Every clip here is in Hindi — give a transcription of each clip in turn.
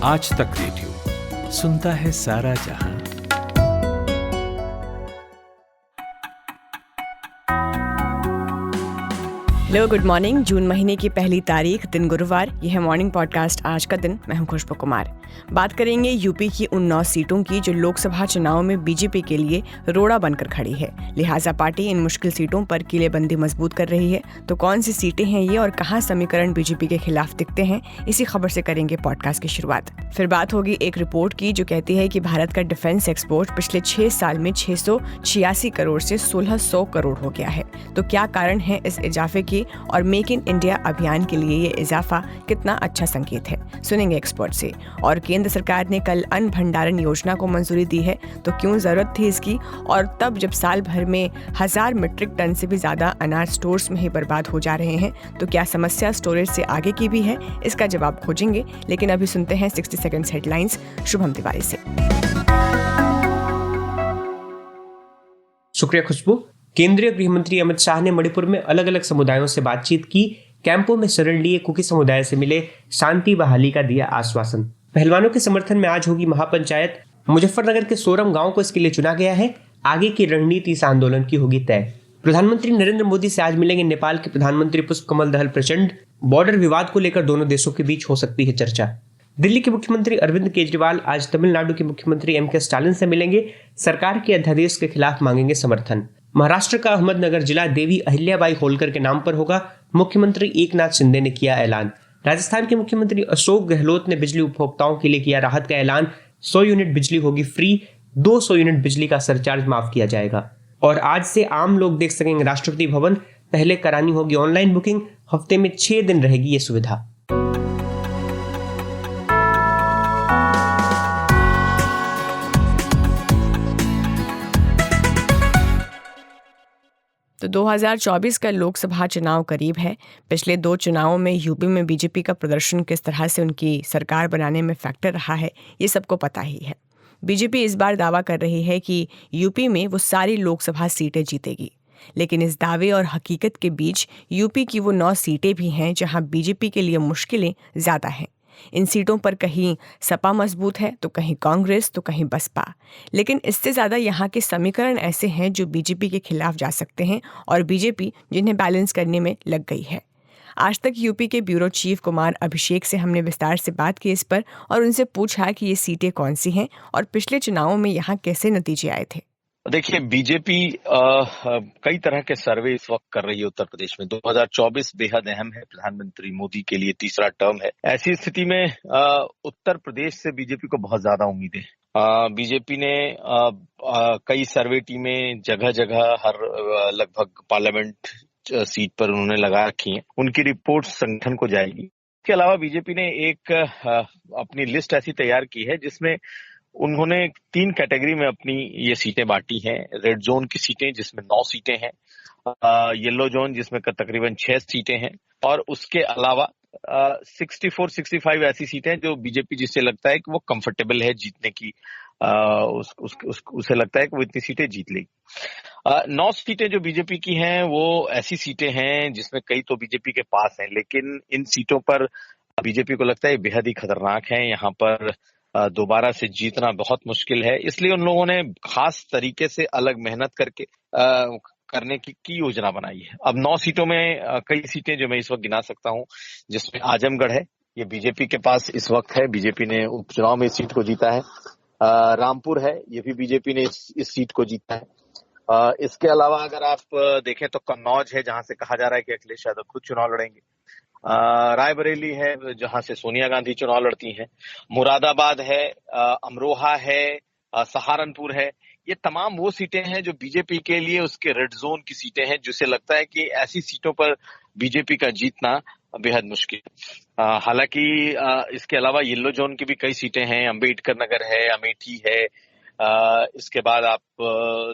आज तक रेडियो सुनता है सारा जहां। Hello, good morning. जून महीने की पहली तारीख, दिन गुरुवार। यह है मॉर्निंग पॉडकास्ट आज का दिन। मैं हूं खुशबू कुमार। बात करेंगे यूपी की उन 9 सीटों की जो लोकसभा चुनाव में बीजेपी के लिए रोड़ा बनकर खड़ी है। लिहाजा पार्टी इन मुश्किल सीटों पर किलेबंदी मजबूत कर रही है। तो कौन सी सीटें हैं ये और कहां समीकरण बीजेपी के खिलाफ दिखते हैं, इसी खबर से करेंगे पॉडकास्ट की शुरुआत। फिर बात होगी एक रिपोर्ट की जो कहती है कि भारत का डिफेंस एक्सपोर्ट पिछले 6 साल में 686 करोड़ से 1600 करोड़ हो गया है। तो क्या कारण है इस इजाफे की और मेक इन इंडिया अभियान के लिए ये इजाफा कितना अच्छा संकेत है, सुनेंगे एक्सपर्ट से। और केंद्र सरकार ने कल अन्न भंडारण योजना को मंजूरी दी है, तो क्यों जरूरत थी इसकी, और तब जब साल भर में 1000 मीट्रिक टन से भी ज्यादा अनाज स्टोर्स में ही बर्बाद हो जा रहे हैं, तो क्या समस्या स्टोरेज से आगे की भी है, इसका जवाब खोजेंगे। लेकिन अभी सुनते हैं 60 सेकंड्स हेडलाइंस शुभम तिवारी से। शुक्रिया खुशबू। केंद्रीय गृह मंत्री अमित शाह ने मणिपुर में अलग अलग समुदायों से बातचीत की, कैंपों में शरण लिए कुकी समुदाय से मिले, शांति बहाली का दिया आश्वासन। पहलवानों के समर्थन में आज होगी महापंचायत। मुजफ्फरनगर के सोरम गांव को इसके लिए चुना गया है। आगे की रणनीति इस आंदोलन की होगी तय। प्रधानमंत्री नरेंद्र मोदी से आज मिलेंगे नेपाल के प्रधानमंत्री पुष्पकमल दहल प्रचंड। बॉर्डर विवाद को लेकर दोनों देशों के बीच हो सकती है चर्चा। दिल्ली के मुख्यमंत्री अरविंद केजरीवाल आज तमिलनाडु के मुख्यमंत्री एम के स्टालिन से मिलेंगे, सरकार के अध्यादेश के खिलाफ मांगेंगे समर्थन। महाराष्ट्र का अहमदनगर जिला देवी अहिल्याबाई होलकर के नाम पर होगा, मुख्यमंत्री एकनाथ शिंदे ने किया ऐलान। राजस्थान के मुख्यमंत्री अशोक गहलोत ने बिजली उपभोक्ताओं के लिए किया राहत का ऐलान। 100 यूनिट बिजली होगी फ्री, 200 यूनिट बिजली का सरचार्ज माफ किया जाएगा। और आज से आम लोग देख सकेंगे राष्ट्रपति भवन। पहले करानी होगी ऑनलाइन बुकिंग, हफ्ते में 6 दिन रहेगी ये सुविधा। तो 2024 का लोकसभा चुनाव करीब है। पिछले 2 चुनावों में यूपी में बीजेपी का प्रदर्शन किस तरह से उनकी सरकार बनाने में फैक्टर रहा है, ये सबको पता ही है। बीजेपी इस बार दावा कर रही है कि यूपी में वो सारी लोकसभा सीटें जीतेगी, लेकिन इस दावे और हकीकत के बीच यूपी की वो 9 सीटें भी हैं जहां बीजेपी के लिए मुश्किलें ज़्यादा हैं। इन सीटों पर कहीं सपा मजबूत है, तो कहीं कांग्रेस, तो कहीं बसपा। लेकिन इससे ज़्यादा यहाँ के समीकरण ऐसे हैं जो बीजेपी के खिलाफ जा सकते हैं और बीजेपी जिन्हें बैलेंस करने में लग गई है। आज तक यूपी के ब्यूरो चीफ कुमार अभिषेक से हमने विस्तार से बात की इस पर और उनसे पूछा कि ये सीटें कौन सी हैं और पिछले चुनावों में यहाँ कैसे नतीजे आए थे। देखिए, बीजेपी कई तरह के सर्वे इस वक्त कर रही है उत्तर प्रदेश में। 2024 बेहद अहम है, प्रधानमंत्री मोदी के लिए तीसरा टर्म है। ऐसी स्थिति में उत्तर प्रदेश से बीजेपी को बहुत ज्यादा उम्मीदें हैं। बीजेपी ने कई सर्वे टीमें जगह जगह हर लगभग पार्लियामेंट सीट पर उन्होंने लगा रखी हैं। उनकी रिपोर्ट संगठन को जाएगी। इसके अलावा बीजेपी ने एक अपनी लिस्ट ऐसी तैयार की है जिसमें उन्होंने 3 कैटेगरी में अपनी ये सीटें बांटी हैं। रेड जोन की सीटें जिसमें 9 सीटें हैं, येलो जोन जिसमें तकरीबन 6 सीटें हैं, और उसके अलावा 64-65 ऐसी सीटें जो बीजेपी जिससे लगता है कि वो कंफर्टेबल है जीतने की, उसे लगता है कि वो इतनी सीटें जीत लेगी। 9 सीटें जो बीजेपी की हैं वो ऐसी सीटें हैं जिसमें कई तो बीजेपी के पास हैं, लेकिन इन सीटों पर बीजेपी को लगता है बेहद ही खतरनाक है। यहाँ पर दोबारा से जीतना बहुत मुश्किल है, इसलिए उन लोगों ने खास तरीके से अलग मेहनत करके करने की योजना बनाई है। अब 9 सीटों में कई सीटें जो मैं इस वक्त गिना सकता हूं, जिसमें आजमगढ़ है, ये बीजेपी के पास इस वक्त है, बीजेपी ने उपचुनाव में इस सीट को जीता है। रामपुर है, ये भी बीजेपी ने इस सीट को जीता है। इसके अलावा अगर आप देखें तो कन्नौज है, जहां से कहा जा रहा है कि अखिलेश यादव खुद चुनाव लड़ेंगे। रायबरेली है, जहां से सोनिया गांधी चुनाव लड़ती हैं। मुरादाबाद है, अमरोहा है, सहारनपुर है। ये तमाम वो सीटें हैं जो बीजेपी के लिए उसके रेड जोन की सीटें हैं, जिसे लगता है कि ऐसी सीटों पर बीजेपी का जीतना बेहद मुश्किल। हालांकि इसके अलावा येलो जोन की भी कई सीटें हैं, अंबेडकर नगर है, अमेठी है। इसके बाद आप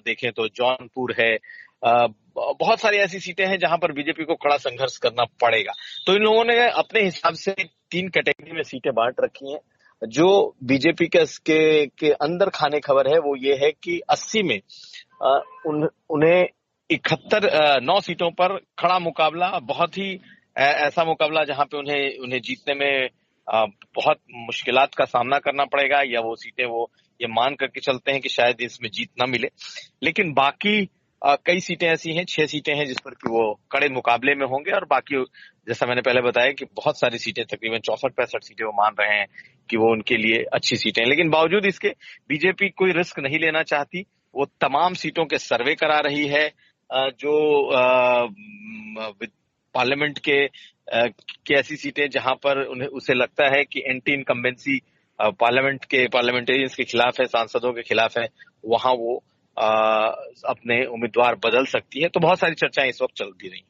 देखें तो जौनपुर है। बहुत सारी ऐसी सीटें हैं जहां पर बीजेपी को कड़ा संघर्ष करना पड़ेगा। तो इन लोगों ने अपने हिसाब से 3 कैटेगरी में सीटें बांट रखी हैं। जो बीजेपी के अंदर खाने खबर है वो ये है कि 80 में उन्हें 9 सीटों पर खड़ा मुकाबला, बहुत ही ऐसा मुकाबला जहां पे उन्हें जीतने में बहुत मुश्किलात का सामना करना पड़ेगा या वो सीटें वो ये मान करके चलते हैं कि शायद इसमें जीत ना मिले। लेकिन बाकी कई सीटें ऐसी हैं, 6 सीटें हैं जिस पर कि वो कड़े मुकाबले में होंगे और बाकी जैसा मैंने पहले बताया कि बहुत सारी सीटें, तकरीबन 64-65 सीटें वो मान रहे हैं कि वो उनके लिए अच्छी सीटें हैं। लेकिन बावजूद इसके बीजेपी कोई रिस्क नहीं लेना चाहती। वो तमाम सीटों के सर्वे करा रही है जो पार्लियामेंट के ऐसी सीटें जहां पर उसे लगता है कि एंटी इनकम्बेंसी पार्लियामेंटेरियंस के खिलाफ है, सांसदों के खिलाफ है, वहां वो अपने उम्मीदवार बदल सकती है। तो बहुत सारी चर्चाएं इस वक्त चलती रही।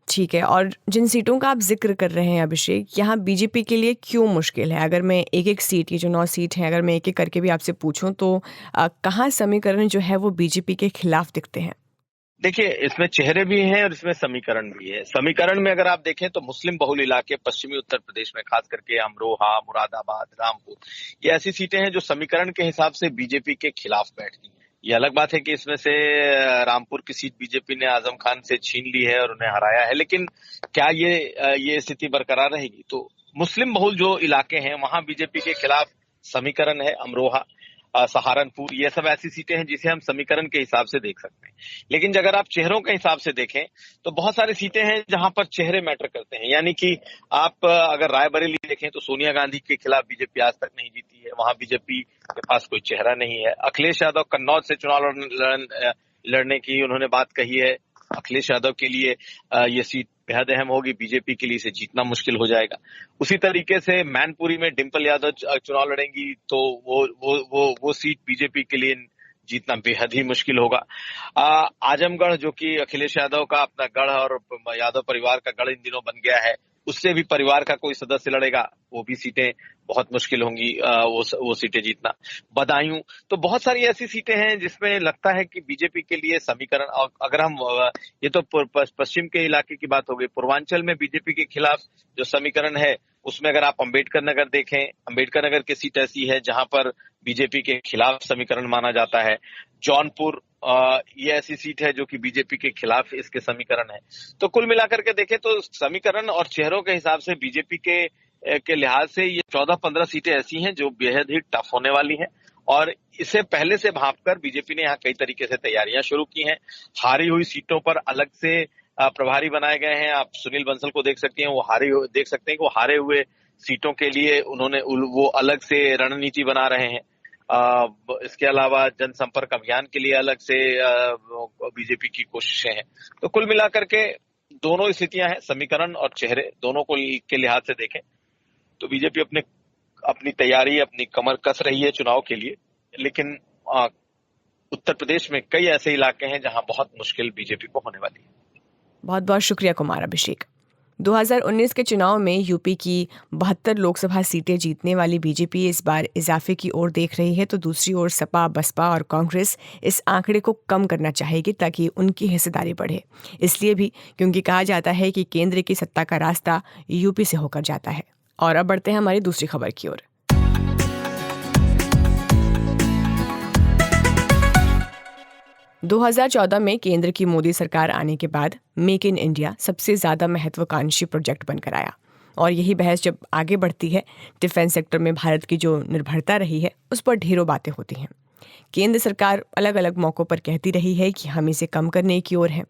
ठीक है, और जिन सीटों का आप जिक्र कर रहे हैं अभिषेक, यहाँ बीजेपी के लिए क्यों मुश्किल है? अगर मैं एक एक सीट, ये जो 9 सीट हैं, अगर मैं एक एक करके भी आपसे पूछूं तो कहाँ समीकरण जो है वो बीजेपी के खिलाफ दिखते हैं? देखिए, इसमें चेहरे भी हैं और इसमें समीकरण भी है। समीकरण में अगर आप देखें तो मुस्लिम बहुल इलाके पश्चिमी उत्तर प्रदेश में, खास करके अमरोहा, मुरादाबाद, रामपुर, ये ऐसी सीटें हैं जो समीकरण के हिसाब से बीजेपी के खिलाफ बैठती हैं। ये अलग बात है कि इसमें से रामपुर की सीट बीजेपी ने आजम खान से छीन ली है और उन्हें हराया है, लेकिन क्या ये स्थिति बरकरार रहेगी? तो मुस्लिम बहुल जो इलाके हैं वहां बीजेपी के खिलाफ समीकरण है। अमरोहा, सहारनपुर, ये सब ऐसी सीटें हैं जिसे हम समीकरण के हिसाब से देख सकते हैं। लेकिन अगर आप चेहरों के हिसाब से देखें तो बहुत सारी सीटें हैं जहां पर चेहरे मैटर करते हैं। यानी कि आप अगर रायबरेली देखें तो सोनिया गांधी के खिलाफ बीजेपी आज तक नहीं जीती है, वहां बीजेपी के पास कोई चेहरा नहीं है। अखिलेश यादव कन्नौज से चुनाव लड़ने की उन्होंने बात कही है। अखिलेश यादव के लिए ये सीट बेहद अहम होगी, बीजेपी के लिए इसे जीतना मुश्किल हो जाएगा। उसी तरीके से मैनपुरी में डिंपल यादव चुनाव लड़ेंगी तो वो सीट बीजेपी के लिए जीतना बेहद ही मुश्किल होगा। आजमगढ़, जो कि अखिलेश यादव का अपना गढ़ और यादव परिवार का गढ़ इन दिनों बन गया है, उससे भी परिवार का कोई सदस्य लड़ेगा, वो भी सीटें बहुत मुश्किल होंगी वो सीटें जीतना। बदायूं, तो बहुत सारी ऐसी सीटें हैं जिसमें लगता है कि बीजेपी के लिए समीकरण, अगर हम ये तो पश्चिम के इलाके की बात हो गई, पूर्वांचल में बीजेपी के खिलाफ जो समीकरण है उसमें अगर आप अंबेडकर नगर देखें, अंबेडकर नगर की सीट ऐसी है जहां पर बीजेपी के खिलाफ समीकरण माना जाता है। जौनपुर, ये ऐसी सीट है जो कि बीजेपी के खिलाफ इसके समीकरण है। तो कुल मिलाकर के देखें तो समीकरण और चेहरों के हिसाब से बीजेपी के लिहाज से ये 14-15 सीटें ऐसी हैं जो बेहद ही टफ होने वाली हैं और इसे पहले से भांपकर बीजेपी ने यहाँ कई तरीके से तैयारियां शुरू की हैं। हारी हुई सीटों पर अलग से प्रभारी बनाए गए हैं। आप सुनील बंसल को देख सकते हैं, देख सकते हैं कि वो हारे हुए सीटों के लिए उन्होंने वो अलग से रणनीति बना रहे हैं। इसके अलावा जनसंपर्क अभियान के लिए अलग से बीजेपी की कोशिशें हैं। तो कुल मिलाकर के दोनों स्थितियां हैं, समीकरण और चेहरे दोनों को के लिहाज से देखें तो बीजेपी अपनी तैयारी, अपनी कमर कस रही है चुनाव के लिए। लेकिन उत्तर प्रदेश में कई ऐसे इलाके हैं जहां बहुत मुश्किल बीजेपी को होने वाली है। बहुत बहुत शुक्रिया कुमार अभिषेक। 2019 के चुनाव में यूपी की 72 लोकसभा सीटें जीतने वाली बीजेपी इस बार इजाफे की ओर देख रही है, तो दूसरी ओर सपा, बसपा और कांग्रेस इस आंकड़े को कम करना चाहेगी ताकि उनकी हिस्सेदारी बढ़े। इसलिए भी क्योंकि कहा जाता है कि केंद्र की सत्ता का रास्ता यूपी से होकर जाता है। और अब बढ़ते हैं हमारी दूसरी खबर की ओर। – 2014 में केंद्र की मोदी सरकार आने के बाद मेक इन इंडिया सबसे ज़्यादा महत्वाकांक्षी प्रोजेक्ट बनकर आया। और यही बहस जब आगे बढ़ती है, डिफेंस सेक्टर में भारत की जो निर्भरता रही है उस पर ढेरों बातें होती हैं। केंद्र सरकार अलग अलग मौक़ों पर कहती रही है कि हम इसे कम करने की ओर हैं।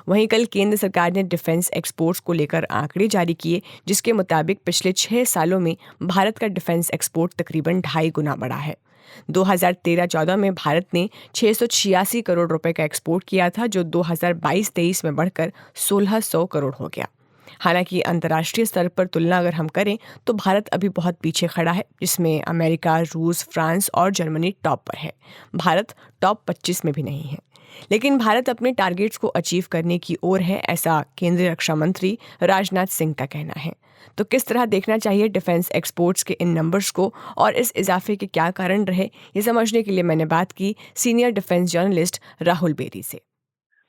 वहीं कल केंद्र सरकार ने डिफेंस एक्सपोर्ट्स को लेकर आंकड़े जारी किए, जिसके मुताबिक पिछले 6 सालों में भारत का डिफेंस एक्सपोर्ट तकरीबन 2.5 गुना बढ़ा है। 2013-14 में भारत ने 686 करोड़ रुपए का एक्सपोर्ट किया था, जो 2022-23 में बढ़कर 1600 करोड़ हो गया। हालांकि अंतर्राष्ट्रीय स्तर पर तुलना अगर हम करें तो भारत अभी बहुत पीछे खड़ा है, जिसमें अमेरिका, रूस, फ्रांस और जर्मनी टॉप पर है। भारत टॉप 25 में भी नहीं है। लेकिन भारत अपने टारगेट्स को अचीव करने की ओर है, ऐसा केंद्रीय रक्षा मंत्री राजनाथ सिंह का कहना है। तो किस तरह देखना चाहिए डिफेंस एक्सपोर्ट्स के इन नंबर्स को और इस इजाफे के क्या कारण रहे, ये समझने के लिए मैंने बात की senior defence journalist Rahul Beri से।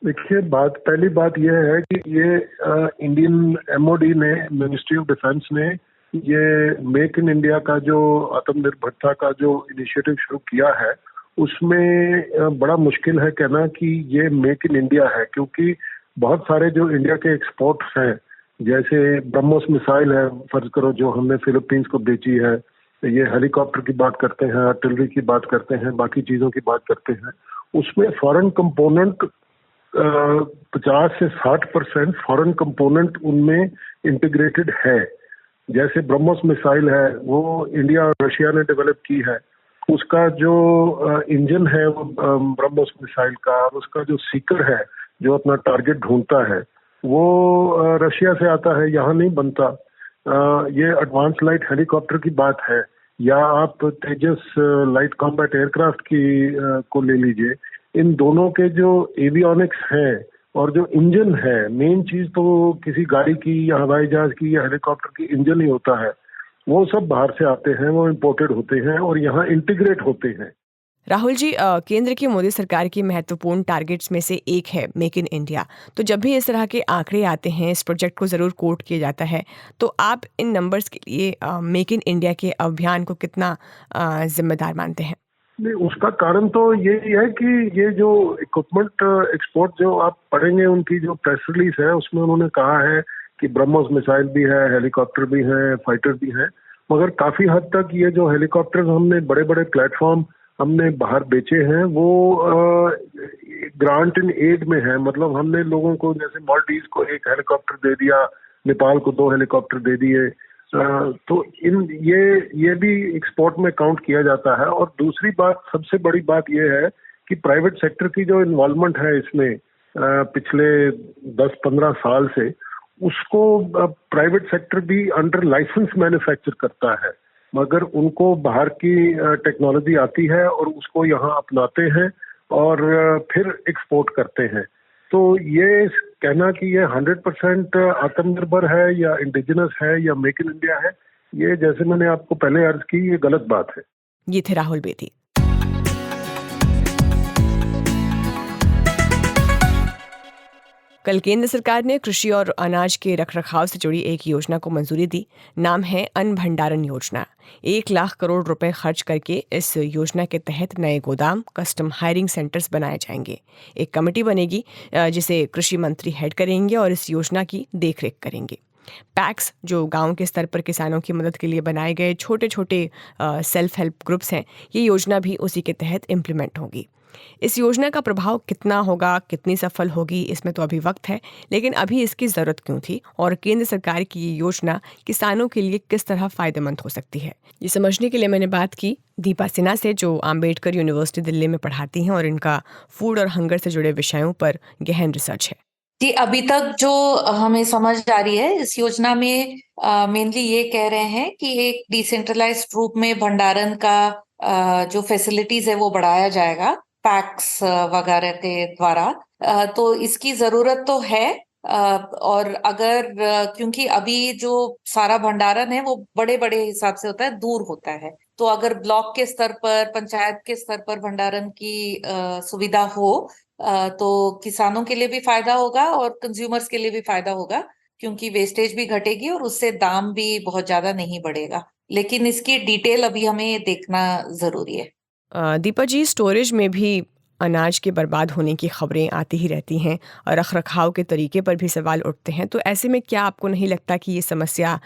देखिए, पहली बात यह है कि ये इंडियन एमओडी ने, मिनिस्ट्री ऑफ डिफेंस ने ये मेक इन इंडिया का जो आत्मनिर्भरता का जो इनिशिएटिव शुरू किया है, उसमें बड़ा मुश्किल है कहना कि ये मेक इन इंडिया है, क्योंकि बहुत सारे जो इंडिया के एक्सपोर्ट्स हैं, जैसे ब्रह्मोस मिसाइल है, फर्ज करो, जो हमने फिलीपींस को बेची है, ये हेलीकॉप्टर की बात करते हैं, आर्टिलरी की बात करते हैं, बाकी चीज़ों की बात करते हैं, उसमें फॉरेन कंपोनेंट 50 से 60% फॉरेन कंपोनेंट उनमें इंटीग्रेटेड है। जैसे ब्रह्मोस मिसाइल है, वो इंडिया और रशिया ने डेवलप की है। उसका जो इंजन है वो ब्रह्मोस मिसाइल का, और उसका जो सीकर है जो अपना टारगेट ढूंढता है वो रशिया से आता है, यहाँ नहीं बनता। ये एडवांस लाइट हेलीकॉप्टर की बात है, या आप तेजस लाइट कॉम्बैट एयरक्राफ्ट की को ले लीजिए। इन दोनों के जो एवियोनिक्स हैं और जो इंजन है, मेन चीज तो किसी गाड़ी की या हवाई जहाज की या हेलीकॉप्टर की इंजन ही होता है, वो सब बाहर से आते हैं, वो इम्पोर्टेड होते हैं और यहाँ इंटीग्रेट होते हैं। राहुल जी, केंद्र की मोदी सरकार की महत्वपूर्ण टारगेट्स में से एक है मेक इन इंडिया। तो जब भी इस तरह के आंकड़े आते हैं, इस प्रोजेक्ट को ज़रूर कोट किया जाता है, तो आप इन नंबर्स के लिए मेक इन इंडिया के अभियान को कितना जिम्मेदार मानते हैं? नहीं, उसका कारण तो यही है कि ये जो इक्विपमेंट एक्सपोर्ट जो आप पढ़ेंगे, उनकी जो प्रेस रिलीज है उसमें उन्होंने कहा है कि ब्रह्मोस मिसाइल भी है, हेलीकॉप्टर भी है, फाइटर भी है, मगर काफी हद तक ये जो हेलीकॉप्टर हमने बड़े बड़े प्लेटफॉर्म हमने बाहर बेचे हैं वो ग्रांट इन एड में है। मतलब हमने लोगों को, जैसे मालदीव को एक हेलीकॉप्टर दे दिया, नेपाल को 2 हेलीकॉप्टर दे दिए, तो ये भी एक्सपोर्ट में काउंट किया जाता है। और दूसरी बात, सबसे बड़ी बात ये है कि प्राइवेट सेक्टर की जो इन्वॉल्वमेंट है इसमें पिछले 10-15 साल से, उसको प्राइवेट सेक्टर भी अंडर लाइसेंस मैन्युफैक्चर करता है, मगर उनको बाहर की टेक्नोलॉजी आती है और उसको यहाँ अपनाते हैं और फिर एक्सपोर्ट करते हैं। तो ये कहना कि ये 100% आत्मनिर्भर है या इंडिजिनस है या मेक इन इंडिया है, ये जैसे मैंने आपको पहले अर्ज की, ये गलत बात है। ये थे राहुल बेदी। कल केंद्र सरकार ने कृषि और अनाज के रखरखाव से जुड़ी एक योजना को मंजूरी दी। नाम है अन्न भंडारण योजना। 1 लाख करोड़ रुपए खर्च करके इस योजना के तहत नए गोदाम, कस्टम हायरिंग सेंटर्स बनाए जाएंगे। एक कमेटी बनेगी जिसे कृषि मंत्री हेड करेंगे और इस योजना की देखरेख करेंगे। पैक्स, जो गांव के स्तर पर किसानों की मदद के लिए बनाए गए छोटे छोटे सेल्फ हेल्प ग्रुप्स हैं, ये योजना भी उसी के तहत इम्प्लीमेंट होगी। इस योजना का प्रभाव कितना होगा, कितनी सफल होगी, इसमें तो अभी वक्त है, लेकिन अभी इसकी ज़रूरत क्यों थी और केंद्र सरकार की ये योजना किसानों के लिए किस तरह फ़ायदेमंद हो सकती है, ये समझने के लिए मैंने बात की दीपा सिन्हा से, जो अम्बेडकर यूनिवर्सिटी दिल्ली में पढ़ाती हैं और इनका फूड और हंगर से जुड़े विषयों पर गहन रिसर्च है। जी, अभी तक जो हमें समझ आ रही है इस योजना में मेनली ये कह रहे हैं कि एक डिसेंट्रलाइज्ड रूप में भंडारण का जो फैसिलिटीज है वो बढ़ाया जाएगा पैक्स वगैरह के द्वारा। तो इसकी जरूरत तो है। और अगर क्योंकि अभी जो सारा भंडारण है वो बड़े बड़े हिसाब से होता है, दूर होता है, तो अगर ब्लॉक के स्तर पर, पंचायत के स्तर पर भंडारण की सुविधा हो तो किसानों के लिए भी फायदा होगा और कंज्यूमर्स के लिए भी फायदा होगा, क्योंकि वेस्टेज भी घटेगी और उससे दाम भी बहुत ज्यादा नहीं बढ़ेगा। लेकिन इसकी डिटेल अभी हमें देखना जरूरी है। दीपा जी, स्टोरेज में भी अनाज के बर्बाद होने की खबरें आती ही रहती हैं और रखरखाव के तरीके पर भी सवाल उठते हैं, तो ऐसे में क्या आपको नहीं लगता कि ये समस्या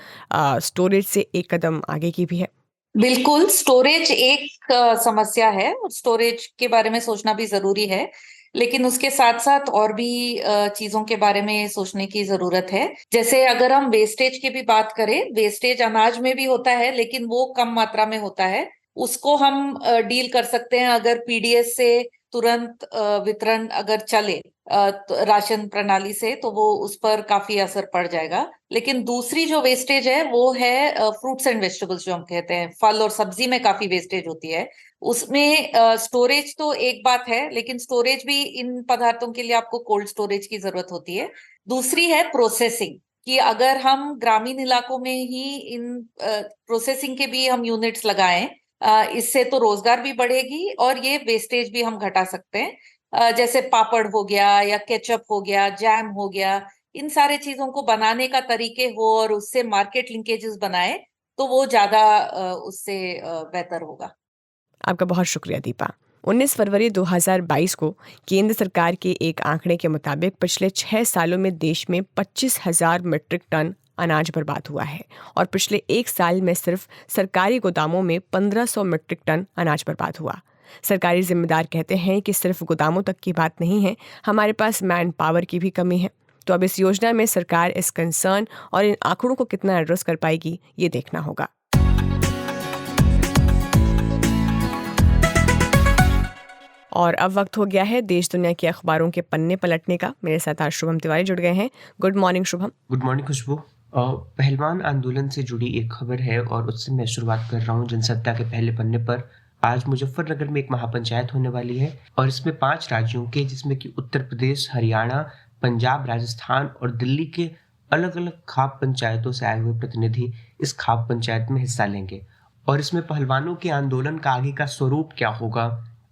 स्टोरेज से एक कदम आगे की भी है? बिल्कुल, स्टोरेज एक समस्या है और स्टोरेज के बारे में सोचना भी जरूरी है, लेकिन उसके साथ साथ और भी चीजों के बारे में सोचने की जरूरत है। जैसे अगर हम वेस्टेज की भी बात करें, वेस्टेज अनाज में भी होता है लेकिन वो कम मात्रा में होता है, उसको हम डील कर सकते हैं अगर पीडीएस से तुरंत वितरण अगर चले राशन प्रणाली से, तो वो उस पर काफी असर पड़ जाएगा। लेकिन दूसरी जो वेस्टेज है वो है फ्रूट्स एंड वेजिटेबल्स, जो हम कहते हैं, फल और सब्जी में काफी वेस्टेज होती है। उसमें स्टोरेज तो एक बात है, लेकिन स्टोरेज भी इन पदार्थों के लिए आपको कोल्ड स्टोरेज की जरूरत होती है। दूसरी है प्रोसेसिंग, कि अगर हम ग्रामीण इलाकों में ही इन प्रोसेसिंग के भी हम यूनिट्स लगाएं, इससे तो रोजगार भी बढ़ेगी और ये वेस्टेज भी हम घटा सकते हैं। जैसे पापड़ हो गया या केचप हो गया, जैम हो गया, इन सारे चीजों को बनाने का तरीके हो और उससे मार्केट लिंकेजेस बनाए तो वो ज्यादा उससे बेहतर होगा। आपका बहुत शुक्रिया दीपा। 19 फरवरी 2022 को केंद्र सरकार के एक आंकड़े के मुताबिक पिछले 6 सालों में देश में 25,000 मीट्रिक टन अनाज बर्बाद हुआ है और पिछले 1 साल में सिर्फ सरकारी गोदामों में 1500 मीट्रिक टन अनाज बर्बाद हुआ। सरकारी जिम्मेदार कहते हैं कि सिर्फ गोदामों तक की बात नहीं है, हमारे पास मैन पावर की भी कमी है। तो अब इस योजना में सरकार इस कंसर्न और इन आंकड़ों को कितना एड्रेस कर पाएगी, ये देखना होगा। और अब वक्त हो गया है देश दुनिया के अखबारों के पन्ने पलटने का। मेरे साथ आज शुभम तिवारी जुड़ गए हैं। Good morning Shubham. Good morning Khushbu. पहलवान आंदोलन से जुड़ी एक खबर है और उससे मैं शुरुआत कर रहा हूँ। जनसत्ता के पहले पन्ने पर आज मुजफ्फरनगर में एक महापंचायत होने वाली है और इसमें 5 राज्यों के, जिसमें कि उत्तर प्रदेश, हरियाणा, पंजाब, राजस्थान और दिल्ली के अलग अलग खाप पंचायतों से आए हुए प्रतिनिधि इस खाप पंचायत में हिस्सा लेंगे। और इसमें पहलवानों के आंदोलन का आगे का स्वरूप क्या होगा,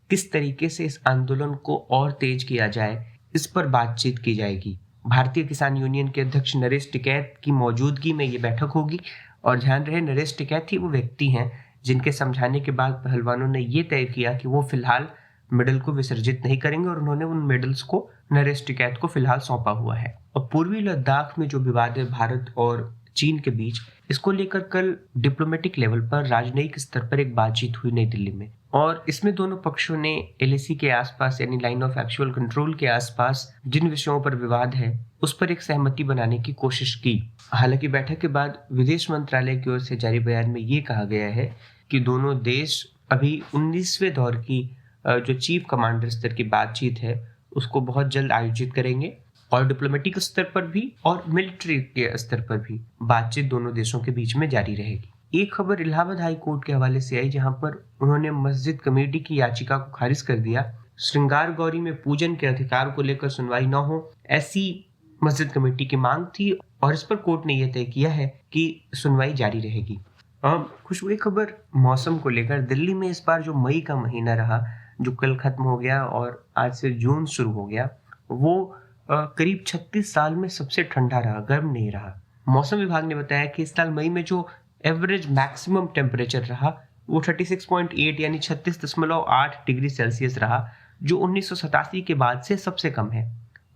किस तरीके से इस आंदोलन को और तेज किया जाए, इस पर बातचीत की जाएगी। भारतीय किसान यूनियन के अध्यक्ष नरेश टिकैत की मौजूदगी में ये बैठक होगी। और ध्यान रहे, नरेश टिकैत ही वो व्यक्ति हैं जिनके समझाने के बाद पहलवानों ने ये तय किया कि वो फिलहाल मेडल को विसर्जित नहीं करेंगे और उन्होंने उन मेडल्स को नरेश टिकैत को फिलहाल सौंपा हुआ है। और पूर्वी लद्दाख में जो विवाद है भारत और चीन के बीच, इसको लेकर कल डिप्लोमेटिक लेवल पर, राजनयिक स्तर पर एक बातचीत हुई नई दिल्ली में और इसमें दोनों पक्षों ने एलएसी के आसपास यानी लाइन ऑफ एक्चुअल कंट्रोल के आसपास जिन विषयों पर विवाद है उस पर एक सहमति बनाने की कोशिश की। हालांकि बैठक के बाद विदेश मंत्रालय की ओर से जारी बयान में ये कहा गया है कि दोनों देश अभी 19वें दौर की जो चीफ कमांडर स्तर की बातचीत है उसको बहुत जल्द आयोजित करेंगे और डिप्लोमेटिक स्तर पर भी और मिलिट्री के स्तर पर भी बातचीत दोनों देशों के बीच में जारी रहेगी। एक खबर इलाहाबाद हाई कोर्ट के हवाले से आई जहां पर उन्होंने मस्जिद कमेटी की याचिका को खारिज कर दिया। श्रृंगार गौरी में पूजन के अधिकार को लेकर सुनवाई न हो, ऐसी मस्जिद कमेटी की मांग थी और इस पर कोर्ट ने यह तय किया है कि सुनवाई जारी रहेगी। खुशबू, एक खबर मौसम को लेकर। दिल्ली में इस बार जो मई का महीना रहा, जो कल खत्म हो गया और आज से जून शुरू हो गया, वो करीब 36 साल में सबसे ठंडा रहा, गर्म नहीं रहा। मौसम विभाग ने बताया कि इस साल मई में जो एवरेज मैक्सिमम टेम्परेचर रहा वो 36.8 यानी 36.8 डिग्री सेल्सियस रहा, जो 1987 के बाद से सबसे कम है।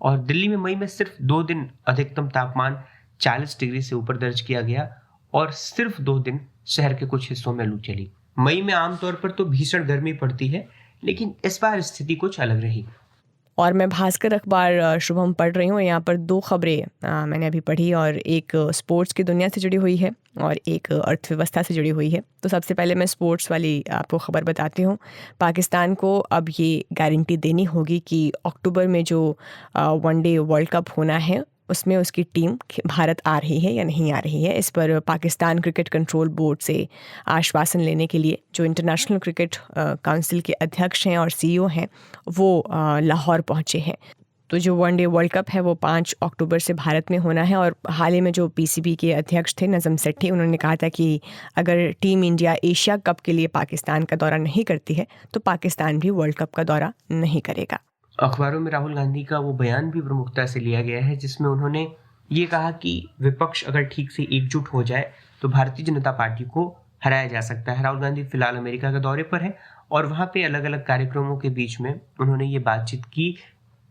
और दिल्ली में मई में सिर्फ 2 दिन अधिकतम तापमान 40 डिग्री से ऊपर दर्ज किया गया और सिर्फ 2 दिन शहर के कुछ हिस्सों में लू चली। मई में आमतौर पर तो भीषण गर्मी पड़ती है, लेकिन इस बार स्थिति कुछ अलग रही। और मैं भास्कर अखबार शुभम पढ़ रही हूँ। यहाँ पर 2 खबरें मैंने अभी पढ़ी और एक स्पोर्ट्स की दुनिया से जुड़ी हुई है और एक अर्थव्यवस्था से जुड़ी हुई है। तो सबसे पहले मैं स्पोर्ट्स वाली आपको खबर बताती हूँ। पाकिस्तान को अब ये गारंटी देनी होगी कि अक्टूबर में जो वनडे वर्ल्ड कप होना है उसमें उसकी टीम भारत आ रही है या नहीं आ रही है। इस पर पाकिस्तान क्रिकेट कंट्रोल बोर्ड से आश्वासन लेने के लिए जो इंटरनेशनल क्रिकेट काउंसिल के अध्यक्ष हैं और सीईओ हैं वो लाहौर पहुंचे हैं। तो जो वनडे वर्ल्ड कप है वो 5 अक्टूबर से भारत में होना है। और हाल ही में जो पीसीबी के अध्यक्ष थे नज़म सेठी, उन्होंने कहा था कि अगर टीम इंडिया एशिया कप के लिए पाकिस्तान का दौरा नहीं करती है तो पाकिस्तान भी वर्ल्ड कप का दौरा नहीं करेगा। अखबारों में राहुल गांधी का वो बयान भी प्रमुखता से लिया गया है जिसमें उन्होंने ये कहा कि विपक्ष अगर ठीक से एकजुट हो जाए तो भारतीय जनता पार्टी को हराया जा सकता है। राहुल गांधी फिलहाल अमेरिका के दौरे पर है और वहाँ पे अलग अलग कार्यक्रमों के बीच में उन्होंने ये बातचीत की।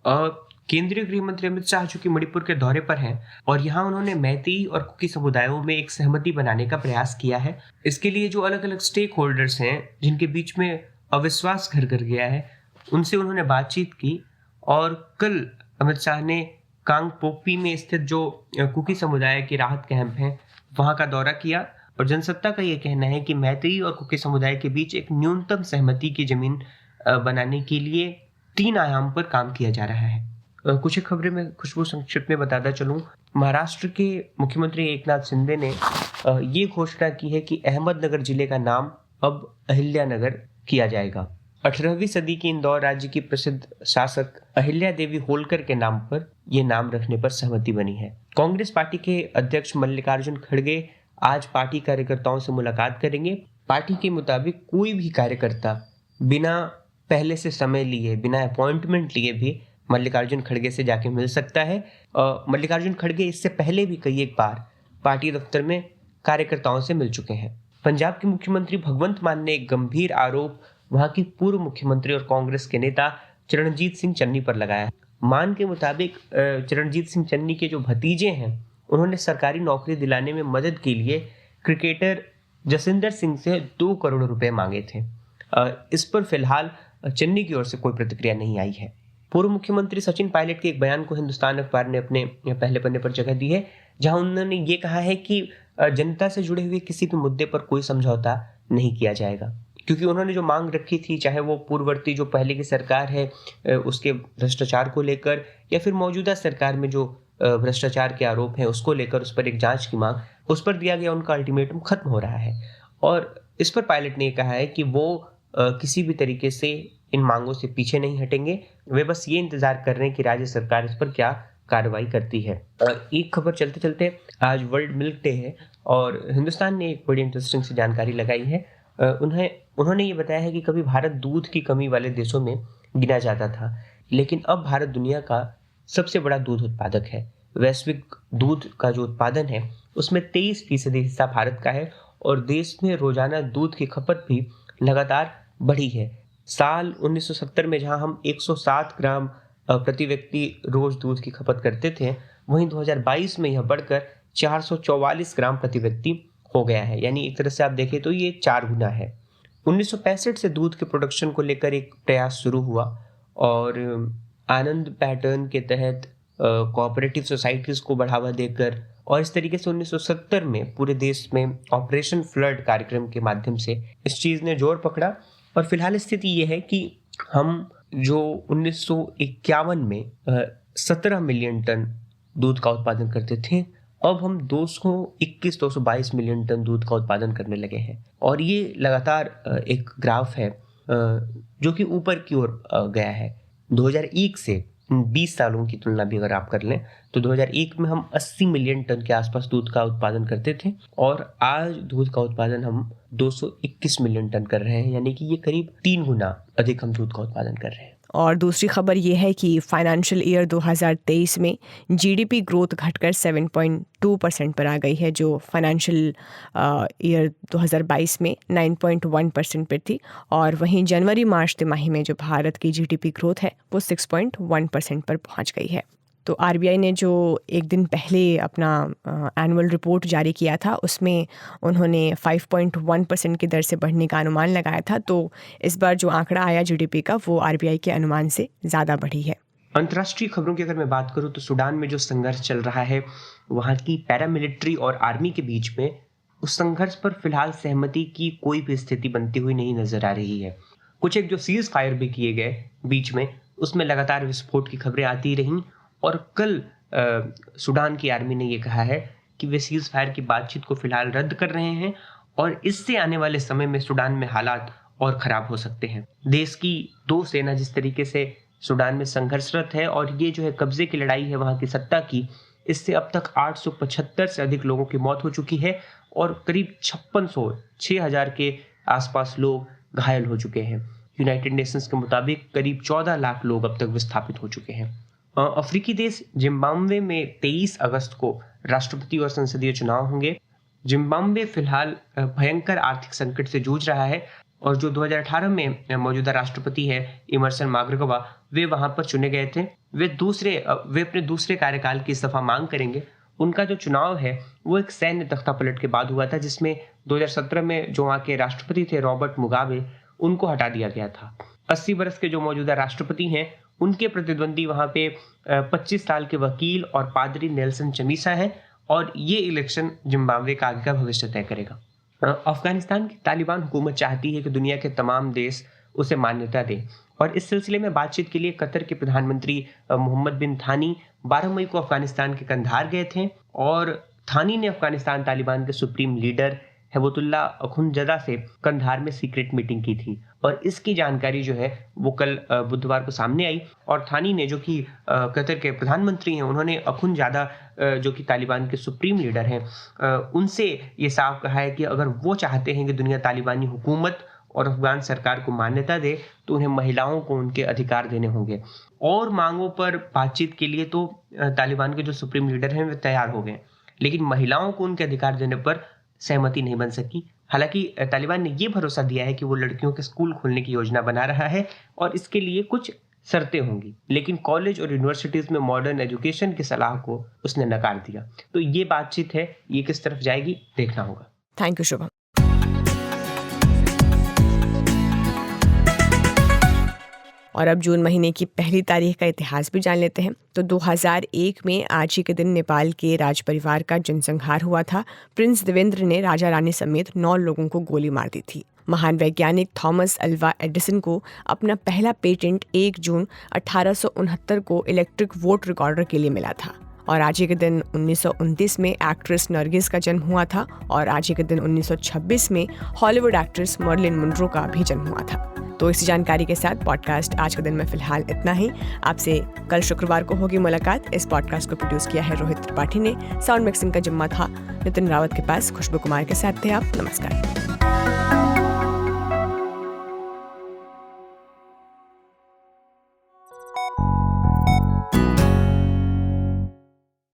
केंद्रीय गृह मंत्री अमित शाह जो कि मणिपुर के दौरे पर हैं और यहाँ उन्होंने मैतेई और कुकी समुदायों में एक सहमति बनाने का प्रयास किया है। इसके लिए जो अलग अलग स्टेक होल्डर्स हैं जिनके बीच में अविश्वास घर कर गया है, उनसे उन्होंने बातचीत की। और कल अमित शाह ने कांगपोकपी में स्थित जो कुकी समुदाय के राहत कैंप हैं वहां का दौरा किया और जनसत्ता का ये कहना है कि मैतेई और कुकी समुदाय के बीच एक न्यूनतम सहमति की जमीन बनाने के लिए 3 आयाम पर काम किया जा रहा है। कुछ खबरें मैं खुशबू संक्षिप्त में बताता चलूं। महाराष्ट्र के मुख्यमंत्री एकनाथ शिंदे ने ये घोषणा की है कि अहमदनगर जिले का नाम अब अहिल्यानगर किया जाएगा। 18वीं सदी की इंदौर राज्य की प्रसिद्ध शासक अहिल्या देवी होलकर के नाम पर यह नाम रखने पर सहमति बनी है। कांग्रेस पार्टी के अध्यक्ष मल्लिकार्जुन खड़गे आज पार्टी कार्यकर्ताओं से मुलाकात करेंगे। पार्टी के मुताबिक कोई भी कार्यकर्ता बिना पहले से समय लिए, बिना अपॉइंटमेंट लिए भी मल्लिकार्जुन खड़गे से जाके मिल सकता है। मल्लिकार्जुन खड़गे इससे पहले भी कई एक बार पार्टी दफ्तर में कार्यकर्ताओं से मिल चुके हैं। पंजाब के मुख्यमंत्री भगवंत मान ने एक गंभीर आरोप वहां की पूर्व मुख्यमंत्री और कांग्रेस के नेता चरणजीत सिंह चन्नी पर लगाया। मान के मुताबिक चरणजीत सिंह चन्नी के जो भतीजे हैं उन्होंने सरकारी नौकरी दिलाने में मदद के लिए क्रिकेटर जसविंदर सिंह से 2 करोड़ रुपए मांगे थे। इस पर फिलहाल चेन्नई की ओर से कोई प्रतिक्रिया नहीं आई है। पूर्व मुख्यमंत्री सचिन पायलट के एक बयान को हिंदुस्तान अखबार ने अपने पहले पन्ने पर जगह दी है, जहां उन्होंने ये कहा है कि जनता से जुड़े हुए किसी भी मुद्दे पर कोई समझौता नहीं किया जाएगा, क्योंकि उन्होंने जो मांग रखी थी, चाहे वो पूर्ववर्ती जो पहले की सरकार है उसके भ्रष्टाचार को लेकर, या फिर मौजूदा सरकार में जो भ्रष्टाचार के आरोप हैं उसको लेकर उस पर एक जांच की मांग, उस पर दिया गया उनका अल्टीमेटम खत्म हो रहा है। और इस पर पायलट ने कहा है कि वो किसी भी तरीके से इन मांगों से पीछे नहीं हटेंगे, वे बस ये इंतजार कर रहे हैं कि राज्य सरकार इस पर क्या कार्रवाई करती है। एक खबर चलते चलते, आज वर्ल्ड मिल्क डे है और हिंदुस्तान ने एक बड़ी इंटरेस्टिंग सी जानकारी लगाई है। उन्होंने ये बताया है कि कभी भारत दूध की कमी वाले देशों में गिना जाता था, लेकिन अब भारत दुनिया का सबसे बड़ा दूध उत्पादक है। वैश्विक दूध का जो उत्पादन है उसमें 23% हिस्सा भारत का है और देश में रोजाना दूध की खपत भी लगातार बढ़ी है। साल 1970 में जहां हम 107 ग्राम प्रति व्यक्ति रोज दूध की खपत करते थे, वहीं 2022 में यह बढ़कर 444 ग्राम प्रति व्यक्ति हो गया है। यानी एक तरह से आप देखें तो ये 4 गुना है। 1965 से दूध के प्रोडक्शन को लेकर एक प्रयास शुरू हुआ और आनंद पैटर्न के तहत कोऑपरेटिव सोसाइटीज को बढ़ावा देकर और इस तरीके से 1970 में पूरे देश में ऑपरेशन फ्लड कार्यक्रम के माध्यम से इस चीज ने जोर पकड़ा। और फिलहाल स्थिति ये है कि हम जो 1951 में 17 मिलियन टन दूध का उत्पादन करते थे, अब हम 222 मिलियन टन दूध का उत्पादन करने लगे हैं। और ये लगातार एक ग्राफ है जो कि ऊपर की ओर गया है। 2001 से 20 सालों की तुलना भी अगर आप कर लें तो 2001 में हम 80 मिलियन टन के आसपास दूध का उत्पादन करते थे और आज दूध का उत्पादन हम 221 मिलियन टन कर रहे हैं, यानी कि ये करीब 3 गुना अधिक हम दूध का उत्पादन कर रहे हैं। और दूसरी खबर ये है कि फाइनेंशियल ईयर 2023 में जीडीपी ग्रोथ घटकर 7.2% पर आ गई है, जो फाइनेंशियल ईयर 2022 में 9.1% पर थी। और वहीं जनवरी मार्च तिमाही में जो भारत की जीडीपी ग्रोथ है वो 6.1% पर पहुंच गई है। तो आरबीआई ने जो एक दिन पहले अपना एनुअल रिपोर्ट जारी किया था, उसमें उन्होंने 5.1% की दर से बढ़ने का अनुमान लगाया था। तो इस बार जो आंकड़ा आया जीडीपी का, वो आरबीआई के अनुमान से ज़्यादा बढ़ी है। अंतर्राष्ट्रीय खबरों की अगर मैं बात करूं तो सूडान में जो संघर्ष चल रहा है, वहाँ की पैरामिलिट्री और आर्मी के बीच में, उस संघर्ष पर फिलहाल सहमति की कोई भी स्थिति बनती हुई नहीं नजर आ रही है। कुछ एक जो सीज फायर भी किए गए बीच में, उसमें लगातार विस्फोट की खबरें आती रहीं और कल सूडान की आर्मी ने यह कहा है कि वे सीज फायर की बातचीत को फिलहाल रद्द कर रहे हैं और इससे आने वाले समय में सूडान में हालात और खराब हो सकते हैं। देश की 2 सेना जिस तरीके से सूडान में संघर्षरत है और ये जो है कब्जे की लड़ाई है वहां की सत्ता की, इससे अब तक 875 से अधिक लोगों की मौत हो चुकी है और करीब 6,000 के आसपास लोग घायल हो चुके हैं। यूनाइटेड नेशंस के मुताबिक करीब 14 लाख लोग अब तक विस्थापित हो चुके हैं। अफ्रीकी देश जिम्बाब्वे में 23 अगस्त को राष्ट्रपति और संसदीय चुनाव होंगे। जिम्बाब्वे फिलहाल भयंकर आर्थिक संकट से जूझ रहा है और जो 2018 में मौजूदा राष्ट्रपति है इमरसन मानंगग्वा, वे वहां पर चुने गए थे। वे अपने दूसरे कार्यकाल की इस्तीफा मांग करेंगे। उनका जो चुनाव है वो एक सैन्य तख्तापलट के बाद हुआ था, जिसमें 2017 में जो वहाँ के राष्ट्रपति थे रॉबर्ट मुगाबे, उनको हटा दिया गया था। 80 वर्ष के जो मौजूदा राष्ट्रपति हैं, उनके प्रतिद्वंदी वहां पे 25 साल के वकील और पादरी नेल्सन चमीसा है और ये इलेक्शन जिम्बाब्वे का आगे का भविष्य तय करेगा। अफगानिस्तान की तालिबान हुकूमत चाहती है कि दुनिया के तमाम देश उसे मान्यता दें और इस सिलसिले में बातचीत के लिए कतर के प्रधानमंत्री मोहम्मद बिन थानी 12 मई को अफगानिस्तान के कंधार गए थे और थानी ने अफगानिस्तान तालिबान के सुप्रीम लीडर हेबतुल्ला अखुंजदा से कंधार में सीक्रेट मीटिंग की थी और इसकी जानकारी जो है वो कल बुधवार को सामने आई। और थानी ने, जो कि कतर के प्रधानमंत्री हैं, उन्होंने अखुंजदा जो कि तालिबान के सुप्रीम लीडर हैं, उनसे ये साफ कहा है कि अगर वो चाहते हैं कि दुनिया तालिबानी हुकूमत और अफगान सरकार को मान्यता दे तो उन्हें महिलाओं को उनके अधिकार देने होंगे। और मांगों पर बातचीत के लिए तो तालिबान के जो सुप्रीम लीडर हैं वे तैयार हो गए, लेकिन महिलाओं को उनके अधिकार देने पर सहमति नहीं बन सकी। हालांकि तालिबान ने यह भरोसा दिया है कि वो लड़कियों के स्कूल खोलने की योजना बना रहा है और इसके लिए कुछ शर्तें होंगी, लेकिन कॉलेज और यूनिवर्सिटीज में मॉडर्न एजुकेशन की सलाह को उसने नकार दिया। तो ये बातचीत है, ये किस तरफ जाएगी देखना होगा। Thank you Shubham. और अब जून महीने की पहली तारीख का इतिहास भी जान लेते हैं। तो 2001 में आज ही के दिन नेपाल के राज परिवार का जनसंहार हुआ था। प्रिंस देवेंद्र ने राजा रानी समेत 9 लोगों को गोली मार दी थी। महान वैज्ञानिक थॉमस अल्वा एडिसन को अपना पहला पेटेंट 1 जून 1869 को इलेक्ट्रिक वोट रिकॉर्डर के लिए मिला था। और आज ही के दिन 1929 में एक्ट्रेस नरगिस का जन्म हुआ था। और आज ही के दिन 1926 में हॉलीवुड एक्ट्रेस मर्लिन मुनरो का भी जन्म हुआ था। तो इसी जानकारी के साथ पॉडकास्ट आज के दिन में फिलहाल इतना ही। आपसे कल शुक्रवार को होगी मुलाकात। इस पॉडकास्ट को प्रोड्यूस किया है रोहित त्रिपाठी ने। साउंड मिक्सिंग का जिम्मा था नितिन रावत के पास। खुशबू कुमार के साथ थे आप। नमस्कार।